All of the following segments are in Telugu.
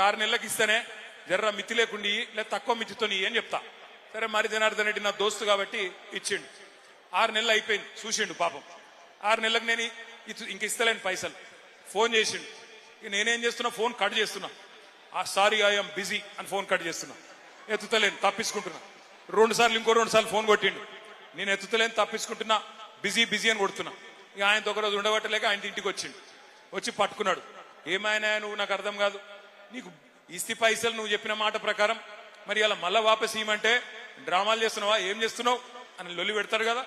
6 నెలలకు ఇస్తేనే జర్ర మితి లేకుండా లేదా తక్కువ మితితో అని చెప్తా. సరే మరి జనార్దన్ రెడ్డి నా దోస్తు కాబట్టి ఇచ్చిండు. 6 నెలలు అయిపోయింది, చూసిండు పాపం. 6 నెలలకు నేను ఇంక ఇస్తలేను పైసలు. ఫోన్ చేసిండు. నేనేం చేస్తున్నా, ఫోన్ కట్ చేస్తున్నా. సారీ ఐఎమ్ బిజీ అని ఫోన్ కట్ చేస్తున్నా. ఎత్తుతలేను, తప్పించుకుంటున్నా. 2 సార్లు ఇంకో 2 సార్లు ఫోన్ కొట్టిండు. నేను ఎత్తుతలేను, తప్పించుకుంటున్నా, బిజీ బిజీ అని కొడుతున్నా. ఇక ఆయనతో ఒక రోజు ఉండబట్టలేక ఆయన ఇంటికి వచ్చిండు. వచ్చి పట్టుకున్నాడు. ఏమైనా నువ్వు నాకు అర్థం కాదు, నీకు ఇస్తి పైసలు నువ్వు చెప్పిన మాట ప్రకారం మరి అలా మళ్ళా వాపస్ ఇవ్వమంటే డ్రామాలు చేస్తున్నావా, ఏం చేస్తున్నావు అని లొల్లి పెడతాడు కదా.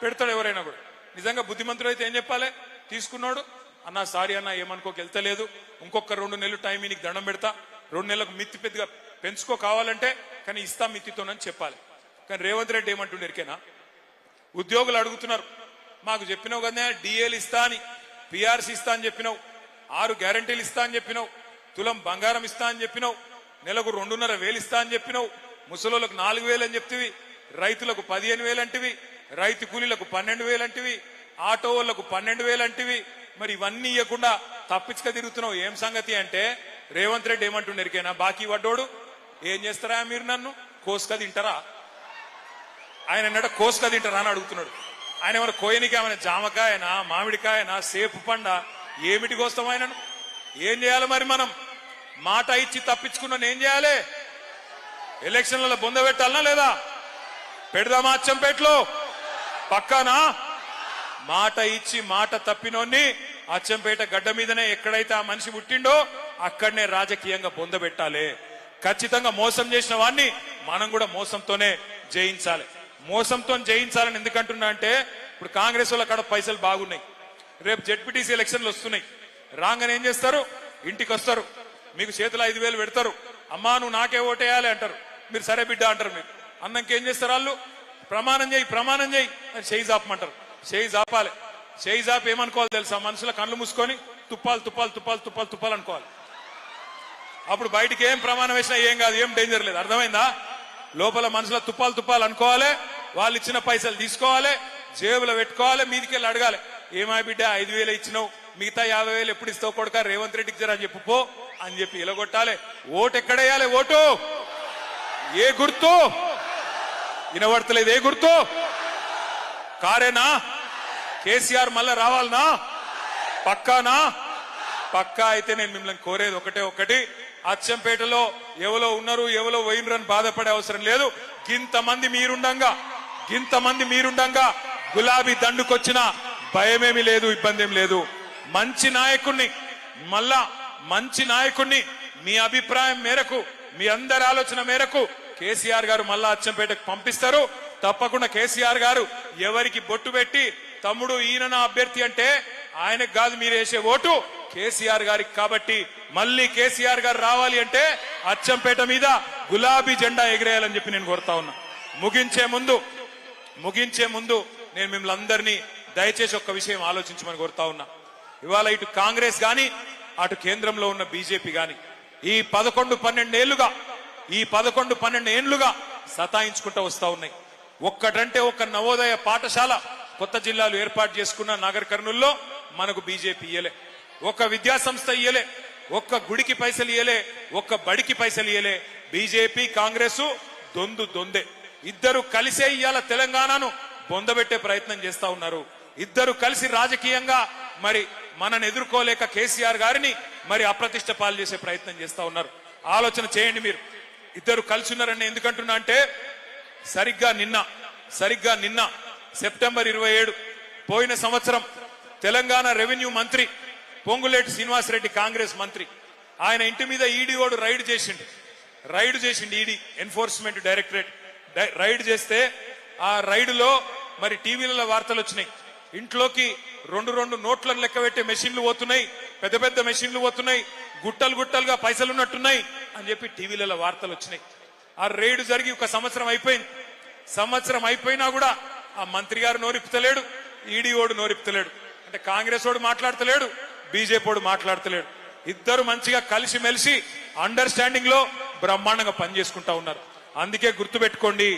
పెడతాడు ఎవరైనా కూడా. నిజంగా బుద్ధిమంతుడు అయితే ఏం చెప్పాలి? తీసుకున్నాడు, అన్నా సారీ అన్నా ఏమనుకోక వెళ్తలేదు, ఇంకొక 2 నెలలు టైం నీకు దండం పెడతా, 2 నెలలకు మిత్తి పెద్దగా పెంచుకో కావాలంటే, కానీ ఇస్తా మిత్తితోనని చెప్పాలి. కానీ రేవంత్ రెడ్డి ఏమంటుండే ఎరికేనా? ఉద్యోగులు అడుగుతున్నారు, మాకు చెప్పినావు కదా డిఏలు ఇస్తా అని, పిఆర్సీ ఇస్తా అని చెప్పినావు, 6 గ్యారంటీలు ఇస్తా అని చెప్పినావు, తులం బంగారం ఇస్తా అని చెప్పినావు, నెలకు 2,500 ఇస్తా అని చెప్పినావు, ముసలోళ్ళకు 4,000 అని చెప్తివి, రైతులకు 15,000 అంటివి, రైతు కూలీలకు 12,000 అంటివి, ఆటో వాళ్లకు 12,000 అంటివి. మరి ఇవన్నీ ఇవ్వకుండా తప్పించుక తిరుగుతున్నావు, ఏం సంగతి అంటే రేవంత్ రెడ్డి ఏమంటుండే ఎరికేనా? బాకీ పడ్డోడు ఏం చేస్తారా మీరు, నన్ను కోసుక తింటారా? ఆయన అన్నాడు కోసుక తింటారా అని అడుగుతున్నాడు. ఆయన ఏమైనా కోయనికి ఏమైనా జామకాయనా, మామిడికాయనా, సేపు పండ, ఏమిటి కోస్తాం ఆయనను? ఏం చేయాలి మరి? మనం మాట ఇచ్చి తప్పించుకున్నాను ఏం చేయాలి? ఎలక్షన్లలో బొంద పెట్టాలనా లేదా? పెడదామా అచ్చంపేటలో? పక్కానా? మాట ఇచ్చి మాట తప్పినోన్ని అచ్చంపేట గడ్డ మీదనే ఎక్కడైతే ఆ మనిషి పుట్టిండో అక్కడనే రాజకీయంగా బొంద పెట్టాలి. ఖచ్చితంగా మోసం చేసిన వాడిని మనం కూడా మోసంతోనే జయించాలి. మోసంతో జయించాలని ఎందుకంటున్నా అంటే, ఇప్పుడు కాంగ్రెస్ వాళ్ళ కాడ పైసలు బాగున్నాయి, రేపు జెడ్పీటీసీ ఎలక్షన్లు వస్తున్నాయి. రాగానే ఏం చేస్తారు? ఇంటికి వస్తారు, మీకు చేతిలో 5,000 పెడతారు. అమ్మా నువ్వు నాకే ఓటేయాలి అంటారు. మీరు సరే బిడ్డ అంటారు. మీరు అన్నంకి ఏం చేస్తారు? వాళ్ళు ప్రమాణం చేయి ప్రమాణం చేయి అని చేయి జాపమంటారు. చేయి జాపాలి. చేయి జాపి ఏమనుకోవాలి తెలుసా? మనుషుల కళ్ళు మూసుకొని తుప్పాలు తుప్పాలు తుప్పాలు తుప్పాలు తుప్పాలు అనుకోవాలి. అప్పుడు బయటికి ఏం ప్రమాణం వేసినా ఏం కాదు, ఏం డేంజర్ లేదు. అర్థమైందా? లోపల మనుషుల తుప్పాలు తుప్పాలు అనుకోవాలి, వాళ్ళు ఇచ్చిన పైసలు తీసుకోవాలి, జేబులో పెట్టుకోవాలి, మీదికెళ్ళి అడగాలి, ఏమా బిడ్డ 5,000 ఇచ్చినావు, మిగతా 50,000 ఎప్పుడు ఇస్తావు కొడుక, రేవంత్ రెడ్డికి జరా చెప్పు పో అని చెప్పి ఇలగొట్టాలి. ఓటు ఎక్కడేయాలి? ఓటు ఏ గుర్తు? వినబడతలేదు. ఏ గుర్తు? కారేనా? కేసీఆర్ మళ్ళా రావాలనా? పక్కానా? పక్కా అయితే నేను మిమ్మల్ని కోరేది ఒకటి, అచ్చంపేటలో ఎవరో ఉన్నారు ఎవరో పోయినరని బాధపడే అవసరం లేదు. గింతమంది మీరుండంగా గులాబీ దండుకొచ్చిన భయమేమి లేదు, ఇబ్బంది ఏం లేదు. మంచి నాయకుణ్ణి మీ అభిప్రాయం మేరకు, మీ అందరి ఆలోచన మేరకు కేసీఆర్ గారు మళ్ళా అచ్చంపేటకు పంపిస్తారు. తప్పకుండా కేసీఆర్ గారు ఎవరికి బొట్టు పెట్టి తమ్ముడు ఈయన నా అభ్యర్థి అంటే ఆయనకు కాదు మీరు వేసే ఓటు కేసీఆర్ గారికి. కాబట్టి మళ్ళీ కేసీఆర్ గారు రావాలి అంటే అచ్చంపేట మీద గులాబీ జెండా ఎగిరేయాలని చెప్పి నేను కోరుతా ఉన్నా. ముగించే ముందు నేను మిమ్మల్ని అందరినీ దయచేసి ఒక్క విషయం ఆలోచించమని కోరుతా ఉన్నా. ఇవాళ ఇటు కాంగ్రెస్ గాని అటు కేంద్రంలో ఉన్న బీజేపీ గాని ఈ 11-12 ఏళ్లుగా సతాయించుకుంటూ వస్తా ఉన్నాయి. ఒక్కటంటే ఒక్క నవోదయ పాఠశాల కొత్త జిల్లాలు ఏర్పాటు చేసుకున్న నాగర్ కర్నూల్లో మనకు బీజేపీ ఇయ్యలే, ఒక్క విద్యా సంస్థ ఇయ్యలే, ఒక్క గుడికి పైసలు ఇయ్యలే, ఒక్క బడికి పైసలు ఇయ్యలే. బీజేపీ కాంగ్రెస్ దొందే. ఇద్దరు కలిసే ఇయ్యాల తెలంగాణను బొందబెట్టే ప్రయత్నం చేస్తా ఉన్నారు. ఇద్దరు కలిసి రాజకీయంగా మరి మనని ఎదుర్కోలేక కేసీఆర్ గారిని మరి అప్రతిష్ట పాలు చేసే ప్రయత్నం చేస్తా ఉన్నారు. ఆలోచన చేయండి మీరు. ఇద్దరు కలిసి ఉన్నారని ఎందుకంటున్నా అంటే, సరిగ్గా నిన్న సెప్టెంబర్ 27 పోయిన సంవత్సరం తెలంగాణ రెవెన్యూ మంత్రి పొంగులేటి శ్రీనివాసరెడ్డి కాంగ్రెస్ మంత్రి, ఆయన ఇంటి మీద ఈడీఓడు రైడ్ చేసిండు. ఈడీ ఎన్ఫోర్స్మెంట్ డైరెక్టరేట్ రైడ్ చేస్తే ఆ రైడ్లో మరి టీవీలలో వార్తలు వచ్చినాయి. ఇంట్లోకి 2 నోట్లను లెక్క పెట్టే మెషిన్లు పోతున్నాయి, పెద్ద మెషిన్లు పోతున్నాయి, గుట్టలుగా పైసలు ఉన్నట్టున్నాయి అని చెప్పి టీవీలలో వార్తలు వచ్చినాయి. ఆ రైడ్ జరిగి 1 సంవత్సరం అయిపోయింది. సంవత్సరం అయిపోయినా కూడా ఆ మంత్రి గారు నోరిపుతలేడు, ఈడీఓడు నోరిపుతలేడు. అంటే కాంగ్రెస్ వాడు మాట్లాడతలేడు, బీజేపీ వాడు మాట్లాడతలేడు. ఇద్దరు మంచిగా కలిసిమెలిసి అండర్స్టాండింగ్ లో బ్రహ్మాండంగా పనిచేసుకుంటా ఉన్నారు. అందుకే గుర్తుపెట్టుకోండి,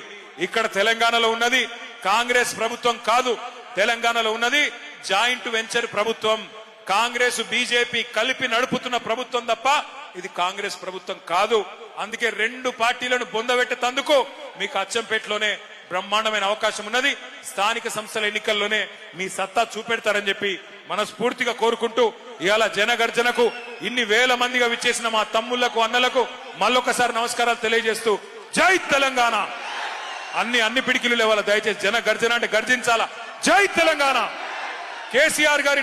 ఇక్కడ తెలంగాణలో ఉన్నది కాంగ్రెస్ ప్రభుత్వం కాదు, తెలంగాణలో ఉన్నది జాయింట్ వెంచర్ ప్రభుత్వం. కాంగ్రెస్ బీజేపీ కలిపి నడుపుతున్న ప్రభుత్వం తప్ప ఇది కాంగ్రెస్ ప్రభుత్వం కాదు. అందుకే రెండు పార్టీలను బొందబెట్టేందుకు మీకు అచ్చంపేటలోనే బ్రహ్మాండమైన అవకాశం ఉన్నది. స్థానిక సంస్థల ఎన్నికల్లోనే మీ సత్తా చూపెడతారని చెప్పి మనస్ఫూర్తిగా కోరుకుంటూ ఇవాళ జనగర్జనకు ఇన్ని వేల మందిగా విచ్చేసిన మా తమ్ముళ్లకు అన్నలకు మళ్ళొకసారి నమస్కారాలు తెలియజేస్తూ జై తెలంగాణ. అన్ని పిడికిలు లేవాల. దయచేసి జనగర్జన అంటే గర్జించాలా. జై తెలంగాణ. కేసీఆర్ గారి